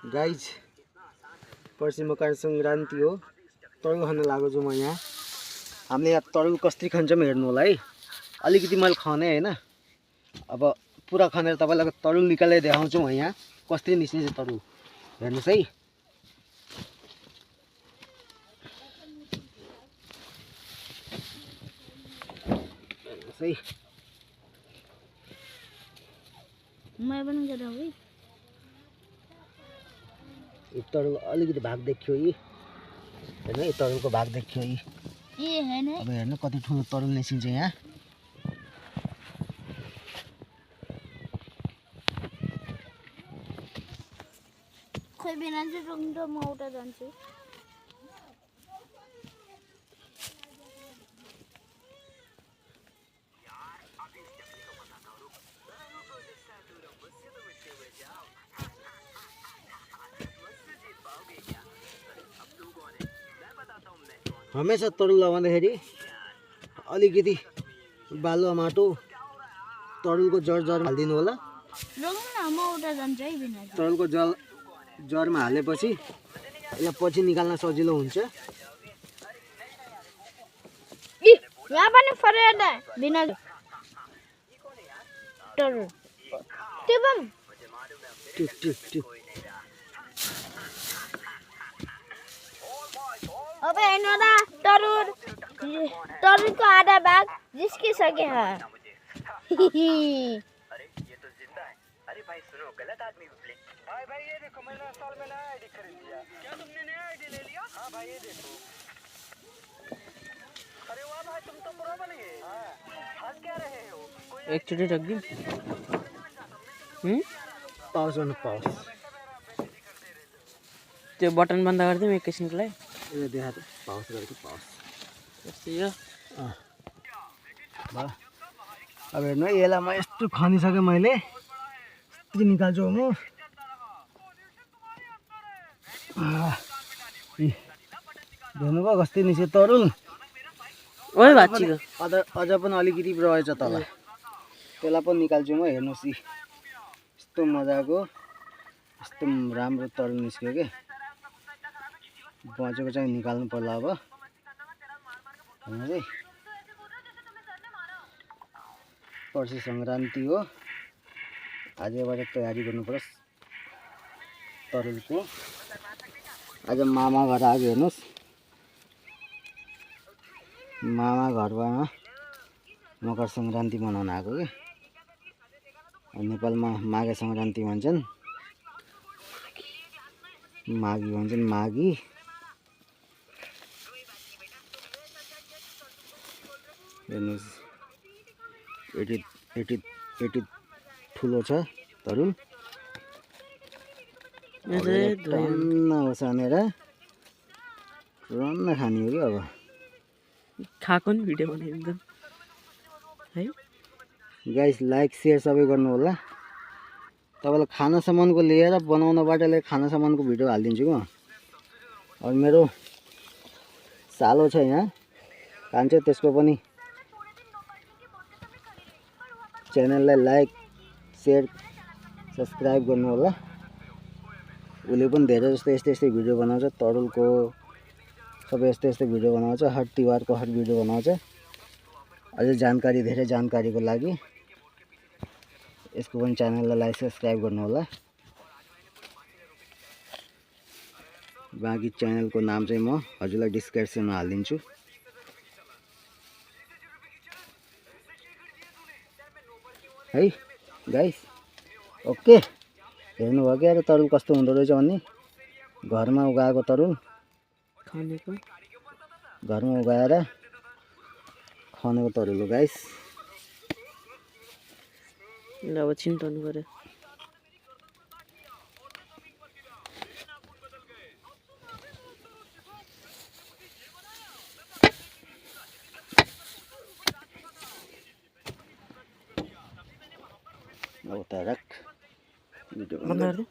Guys पर्सि मकर संक्रान्ति हो। तरुल खान लागेको छु म यहाँ। हामीले यहाँ तरुल कसरी खान्छौँ हेर्नु होला है। अलिकति मैले खने हैन। अब पुरा खनेर तपाईलाई तरुल निकालेर देखाउँछु म यहाँ कसरी निस्किन्छ तरुल। हेर्नुस् है। हेर्नुस् है। मैं पनि गएर है। यो तरुल अलिकति भाग देखियो यी। हेर्नु यो तरुलको भाग देखियो यी। ए हैन। अब हेर्नु कति ठुलो तरुल निस्किन्छ यहाँ। खोइ बिना चाहिँ रुङ्ग म उता जान्छु। हमेशा तरुल लगाउँदाखेरि अलिकति बालुवा माटो तरुलको जर हालिदिनु होला। रुङ्ग न म उता जान्छु है बिना। तरुलको जरमा हालेपछि यसलाई पछि निकाल्न सजिलो हुन्छ। इ यहाँ पनि फरेन बिना तरुल। त्यो बम टिक अब हेर्नु तरुलको आधा भाग जिस्किसके है। अरे ये तो जिंदा है। अरे भाई सुनो गलत आदमी ब्लिक। भाई ये देखो मैंने साल में नया आईडी खरीद लिया। क्या तुमने नया आईडी ले लिया? हाँ भाई ये देखो। अरे वाह भाई तुम तो प्रो बन गए। हंस क्या रहे हो? एक चुटी रख दी। पाउस गर्नु पाउस। त्यो बटन बन्द गरिदिउँ एकैछिनको लागि। यो देखा त पाउस गरेको पाउस। यस्तै हो। ल अब हेर्नु है यसलाई म यस्तो खनिसकेँ मैले। यस्तै निकाल्छु म। हेर्नुभयो कस्तै निस्क्यो तरुल। ओइ भाँचीको अझ पनि अलिकति रहेछ तल। त्यसलाई पनि निकाल्छु म। हेर्नुहोस् यी यस्तो मजाको यस्तो राम्रो तरुल निस्क्यो के। बचेको चाहिँ निकाल्नु पर्ला अब। हेर्नुहोस् है। पर्सि संक्रान्ति हो। आजबाट तयारी गर्नु पर्छ तरुलको। आज मामा घर आएको हेर्नुहोस्। मामा घरमा मकर संक्रान्ति मनाउन आएको के। नेपालमा माघे संक्रान्ति भन्छन्। माघी भन्छन् माघी। हेर्नुहोस् यति ठुलो छ तरुल। टन्न उसानेर रन्न खाने हो कि अब। खाएको नि भिडियो बनाइदिन्छ है। गाइस लाइक सेयर सबै गर्नु होला। तपाईँलाई खाना सामानको लिएर बनाउनबाट लिएर खाना सामानको भिडियो हालिदिन्छु म। अब मेरो सालो छ यहाँ कान्छो, त्यसको पनि च्यानललाई लाइक सेयर सब्सक्राइब गर्नु होला। उसले पनि धेरै जस्तो यस्तै भिडियो बनाउँछ तरुलको। सबै यस्तै भिडियो बनाउँछ। हर तिहारको हर भिडियो बनाउँछ। अझै जानकारी धेरै जानकारीको लागि यसको पनि च्यानललाई लाइक सब्सक्राइब गर्नु होला। बाँकी च्यानलको नाम चाहिँ म हजुरलाई डिस्क्रिप्सनमा हालिदिन्छु। है गाइस ओके। हेर्नुभयो क्या अरे तरुल कस्तो हुँदो रहेछ भन्ने। घरमा उगाएको तरुल खानेको घरमा उगाएर खनेको तरुल हो गाइस। अब चिन्ताउनु पर्यो। अब त राख भिडियो बन्द गरिदिउँ।